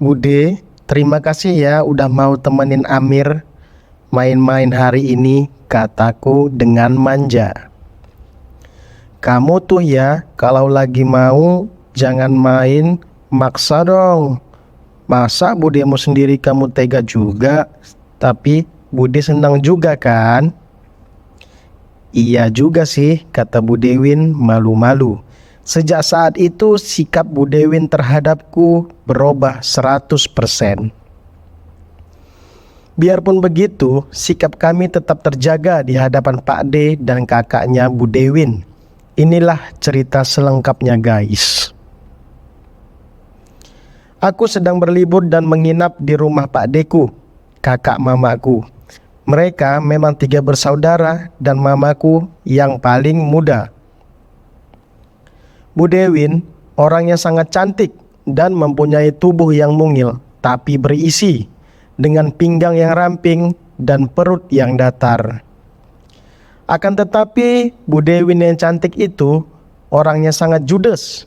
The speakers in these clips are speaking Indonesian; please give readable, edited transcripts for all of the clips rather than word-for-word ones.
Bude, terima kasih ya udah mau temenin Amir main-main hari ini, kataku dengan manja. Kamu tuh ya, kalau lagi mau jangan main maksa dong. Masa budemu sendiri kamu tega juga, tapi Bude senang juga kan? Iya juga sih, kata Budewin malu-malu. Sejak saat itu sikap Budewin terhadapku berubah 100%. Biarpun begitu, sikap kami tetap terjaga di hadapan Pak D dan kakaknya Budewin. Inilah cerita selengkapnya guys. Aku sedang berlibur dan menginap di rumah Pak Deku, kakak mamaku. Mereka memang 3 bersaudara dan mamaku yang paling muda. Budewin orangnya sangat cantik dan mempunyai tubuh yang mungil tapi berisi, dengan pinggang yang ramping dan perut yang datar. Akan tetapi Budewin yang cantik itu orangnya sangat judes.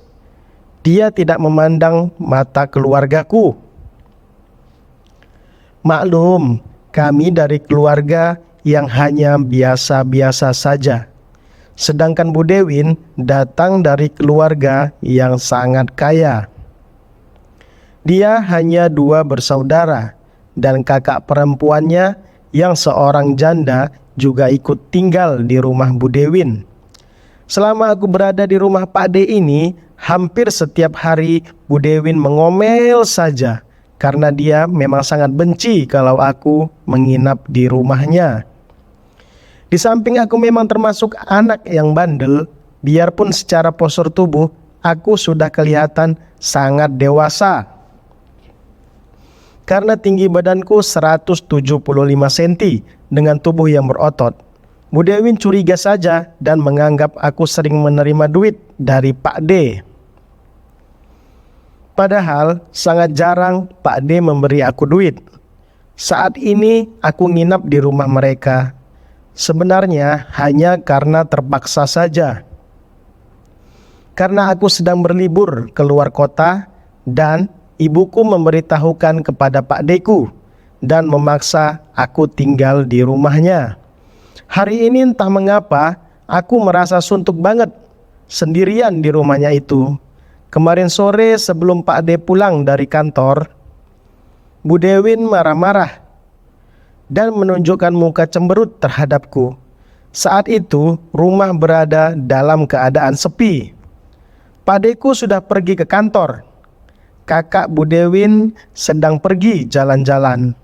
Dia tidak memandang mata keluargaku. Maklum, kami dari keluarga yang hanya biasa-biasa saja. Sedangkan Budewin datang dari keluarga yang sangat kaya. Dia hanya 2 bersaudara dan kakak perempuannya yang seorang janda juga ikut tinggal di rumah Budewin. Selama aku berada di rumah Pak D ini, hampir setiap hari Budewin mengomel saja karena dia memang sangat benci kalau aku menginap di rumahnya. Di samping aku memang termasuk anak yang bandel, biarpun secara postur tubuh aku sudah kelihatan sangat dewasa. Karena tinggi badanku 175 cm dengan tubuh yang berotot, Budewin curiga saja dan menganggap aku sering menerima duit dari Pak D. Padahal sangat jarang Pak D memberi aku duit. Saat ini aku nginap di rumah mereka. Sebenarnya hanya karena terpaksa saja. Karena aku sedang berlibur keluar kota dan ibuku memberitahukan kepada Pak Deku dan memaksa aku tinggal di rumahnya. Hari ini entah mengapa aku merasa suntuk banget sendirian di rumahnya itu. Kemarin sore sebelum Pak D pulang dari kantor, Budewin marah-marah dan menunjukkan muka cemberut terhadapku. Saat itu rumah berada dalam keadaan sepi. Pak Deku sudah pergi ke kantor. Kakak Budewin sedang pergi jalan-jalan.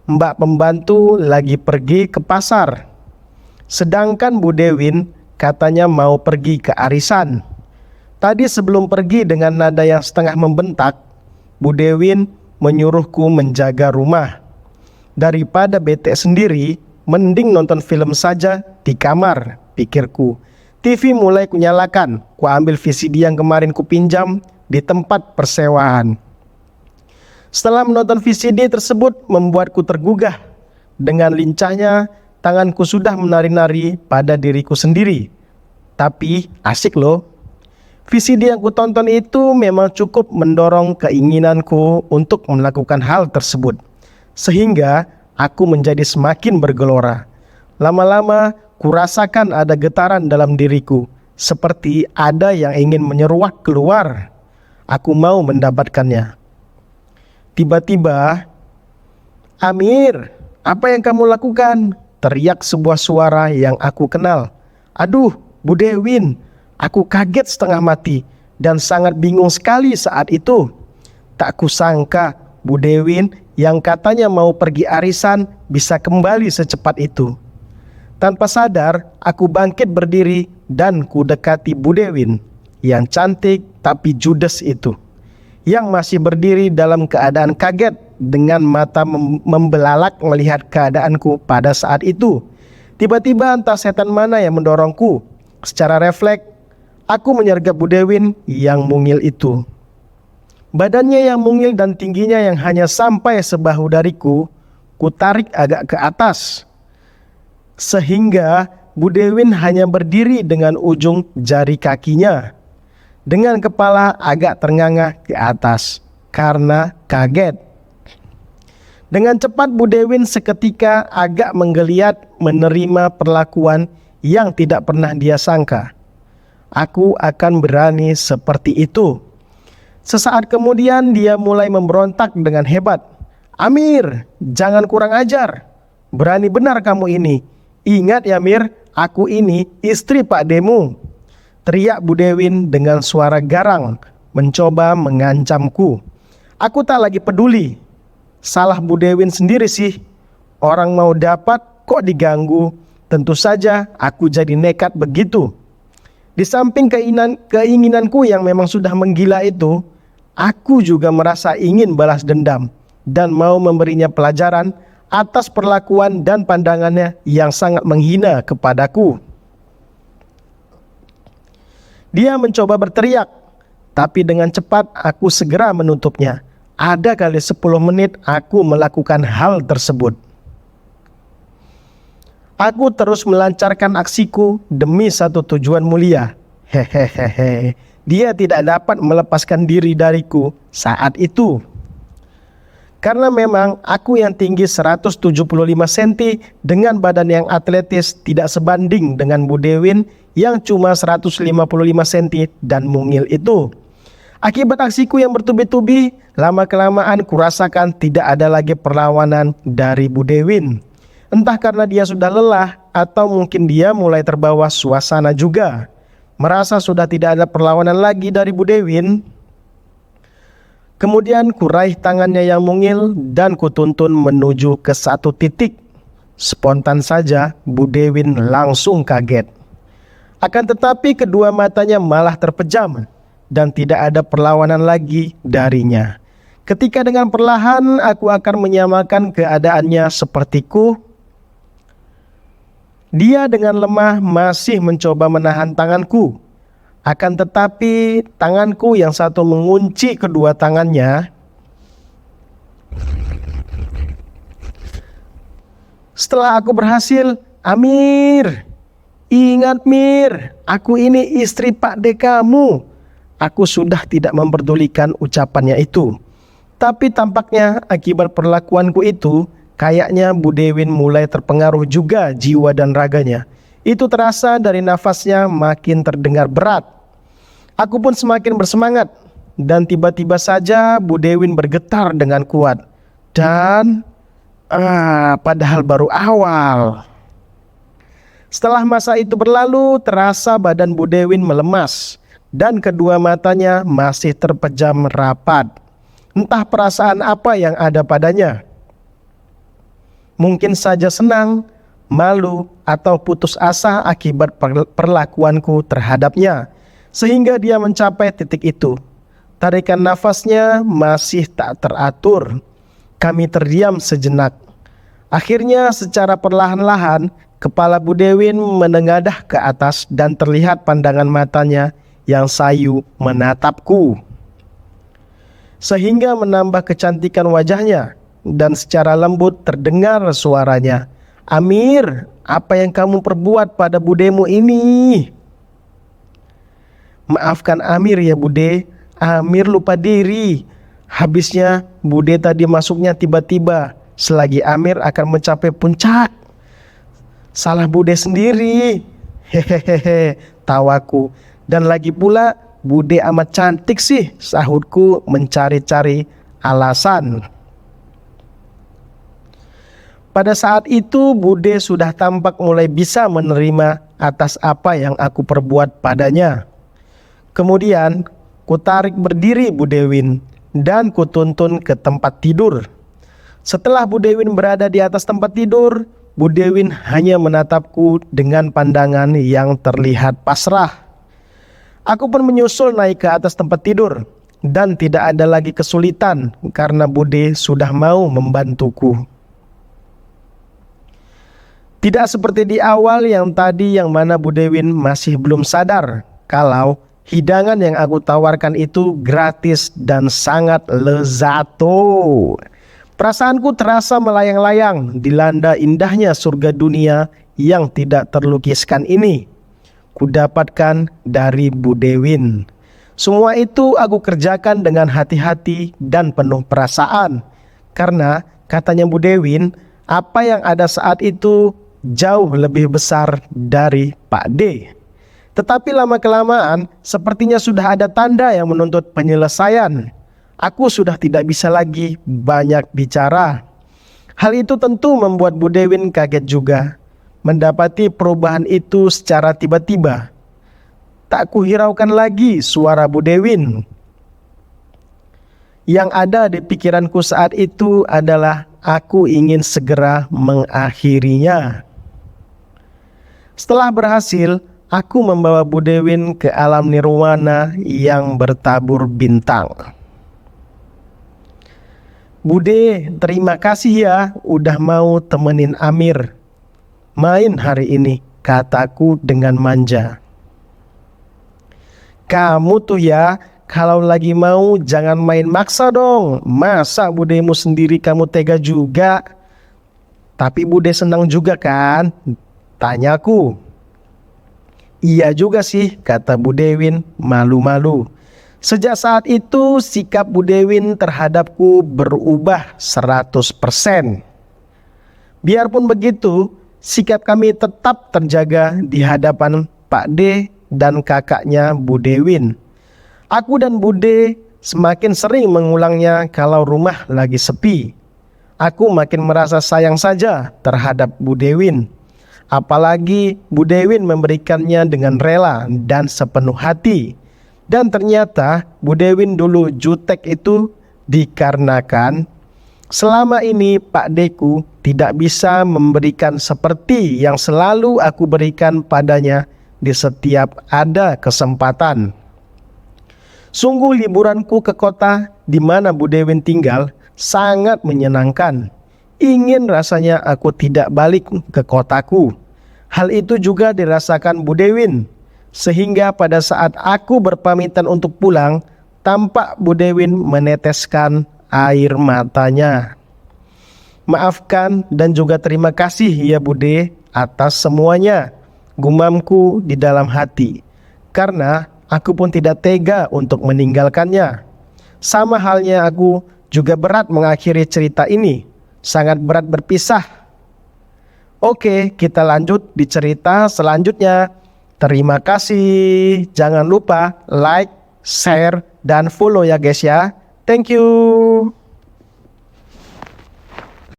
Mbak pembantu lagi pergi ke pasar. Sedangkan Budewin katanya mau pergi ke arisan. Tadi sebelum pergi dengan nada yang setengah membentak, Budewin menyuruhku menjaga rumah. Daripada bete sendiri, mending nonton film saja di kamar, pikirku. TV mulai kunyalakan, ku ambil VCD yang kemarin ku pinjam di tempat persewaan. Setelah menonton VCD tersebut membuatku tergugah. Dengan lincahnya, tanganku sudah menari-nari pada diriku sendiri. Tapi asik loh. VCD yang ku tonton itu memang cukup mendorong keinginanku untuk melakukan hal tersebut. Sehingga aku menjadi semakin bergelora. Lama-lama kurasakan ada getaran dalam diriku, seperti ada yang ingin menyeruak keluar. Aku mau mendapatkannya. Tiba-tiba, "Amir, apa yang kamu lakukan?" teriak sebuah suara yang aku kenal. Aduh, Budewin, aku kaget setengah mati dan sangat bingung sekali saat itu. Tak kusangka Budewin yang katanya mau pergi arisan bisa kembali secepat itu. Tanpa sadar, aku bangkit berdiri dan ku dekati Budewin yang cantik tapi judes itu, yang masih berdiri dalam keadaan kaget dengan mata membelalak melihat keadaanku pada saat itu. Tiba-tiba entah setan mana yang mendorongku. Secara refleks, aku menyergap Budewin yang mungil itu. Badannya yang mungil dan tingginya yang hanya sampai sebahu dariku, ku tarik agak ke atas. Sehingga Budewin hanya berdiri dengan ujung jari kakinya, dengan kepala agak ternganga ke atas. karena kaget. Dengan cepat Bu Dewin seketika agak menggeliat menerima perlakuan yang tidak pernah dia sangka. Aku akan berani seperti itu. Sesaat kemudian dia mulai memberontak dengan hebat. Amir, jangan kurang ajar. Berani benar kamu ini. Ingat ya Mir, aku ini istri Pak Demu. Teriak Bu Dewin dengan suara garang, mencoba mengancamku. Aku tak lagi peduli. Salah Bu Dewin sendiri sih. Orang mau dapat kok diganggu. Tentu saja aku jadi nekat begitu. Di samping keinginanku yang memang sudah menggila itu, aku juga merasa ingin balas dendam dan mau memberinya pelajaran atas perlakuan dan pandangannya yang sangat menghina kepadaku. Dia mencoba berteriak, tapi dengan cepat aku segera menutupnya. Ada kali 10 menit aku melakukan hal tersebut. Aku terus melancarkan aksiku demi satu tujuan mulia. Hehehe. Dia tidak dapat melepaskan diri dariku saat itu. Karena memang aku yang tinggi 175 cm dengan badan yang atletis tidak sebanding dengan Bu Dewin yang cuma 155 cm dan mungil itu. Akibat aksiku yang bertubi-tubi, lama-kelamaan kurasakan tidak ada lagi perlawanan dari Bu Dewin. Entah karena dia sudah lelah atau mungkin dia mulai terbawa suasana juga. Merasa sudah tidak ada perlawanan lagi dari Bu Dewin. Kemudian kuraih tangannya yang mungil dan kutuntun menuju ke satu titik. Spontan saja Bu Dewin langsung kaget. Akan tetapi kedua matanya malah terpejam dan tidak ada perlawanan lagi darinya. Ketika dengan perlahan aku akan menyamakan keadaannya sepertiku, dia dengan lemah masih mencoba menahan tanganku. Akan tetapi tanganku yang satu mengunci kedua tangannya. Setelah aku berhasil, Amir, ingat Mir, aku ini istri Pak D kamu. Aku sudah tidak memperdulikan ucapannya itu. Tapi tampaknya akibat perlakuanku itu, kayaknya Bu Dewin mulai terpengaruh juga jiwa dan raganya. Itu terasa dari nafasnya makin terdengar berat. Aku pun semakin bersemangat. Dan tiba-tiba saja Bu Dewin bergetar dengan kuat. Dan padahal baru awal. Setelah masa itu berlalu, terasa badan Bu Dewin melemas. Dan kedua matanya masih terpejam rapat. Entah perasaan apa yang ada padanya. Mungkin saja senang, malu, atau putus asa akibat perlakuanku terhadapnya. Sehingga dia mencapai titik itu. Tarikan nafasnya masih tak teratur. Kami terdiam sejenak. Akhirnya secara perlahan-lahan, kepala Bu Dewin menengadah ke atas dan terlihat pandangan matanya yang sayu menatapku, sehingga menambah kecantikan wajahnya, dan secara lembut terdengar suaranya. Amir, apa yang kamu perbuat pada budemu ini? Maafkan Amir ya Bude, Amir lupa diri. Habisnya Bude tadi masuknya tiba-tiba, selagi Amir akan mencapai puncak. Salah Bude sendiri. Hehehe, tawaku. Dan lagi pula Bude amat cantik sih, sahutku mencari-cari alasan. Pada saat itu Bude sudah tampak mulai bisa menerima atas apa yang aku perbuat padanya. Kemudian kutarik berdiri Bu Dewin dan kutuntun ke tempat tidur. Setelah Bu Dewin berada di atas tempat tidur, Bu Dewin hanya menatapku dengan pandangan yang terlihat pasrah. Aku pun menyusul naik ke atas tempat tidur dan tidak ada lagi kesulitan karena Bude sudah mau membantuku. Tidak seperti di awal yang tadi yang mana Bu Dewin masih belum sadar kalau hidangan yang aku tawarkan itu gratis dan sangat lezato. Perasaanku terasa melayang-layang dilanda indahnya surga dunia yang tidak terlukiskan ini. Kudapatkan dari Bu Dewin. Semua itu aku kerjakan dengan hati-hati dan penuh perasaan. Karena katanya Bu Dewin, apa yang ada saat itu jauh lebih besar dari Pak D. Tetapi lama-kelamaan sepertinya sudah ada tanda yang menuntut penyelesaian. Aku sudah tidak bisa lagi banyak bicara. Hal itu tentu membuat Bu Dewin kaget juga. Mendapati perubahan itu secara tiba-tiba. Tak kuhiraukan lagi suara Bu Dewin. Yang ada di pikiranku saat itu adalah aku ingin segera mengakhirinya. Setelah berhasil, aku membawa Bu Dewin ke alam nirwana yang bertabur bintang. Bude, terima kasih ya udah mau temenin Amir main hari ini, kataku dengan manja. Kamu tuh ya, kalau lagi mau jangan main maksa dong. Masa budemu sendiri kamu tega juga? Tapi Bude senang juga kan? Tanyaku. Iya juga sih, kata Bu Dewin malu-malu. Sejak saat itu sikap Bu Dewin terhadapku berubah 100%. Biarpun begitu, sikap kami tetap terjaga di hadapan Pak D dan kakaknya Bu Dewin. Aku dan Bude semakin sering mengulangnya kalau rumah lagi sepi. Aku makin merasa sayang saja terhadap Bu Dewin. Apalagi Bu Dewin memberikannya dengan rela dan sepenuh hati. Dan ternyata Bu Dewin dulu jutek itu dikarenakan selama ini Pak Deku tidak bisa memberikan seperti yang selalu aku berikan padanya di setiap ada kesempatan. Sungguh liburanku ke kota di mana Bu Dewin tinggal sangat menyenangkan. Ingin rasanya aku tidak balik ke kotaku. Hal itu juga dirasakan Bu Dewin. Sehingga pada saat aku berpamitan untuk pulang, tampak Bu Dewin meneteskan air matanya. Maafkan dan juga terima kasih ya Bude atas semuanya, gumamku di dalam hati. Karena aku pun tidak tega untuk meninggalkannya. Sama halnya aku juga berat mengakhiri cerita ini. Sangat berat berpisah. Oke, kita lanjut di cerita selanjutnya. Terima kasih. Jangan lupa like, share, dan follow ya guys ya. Thank you.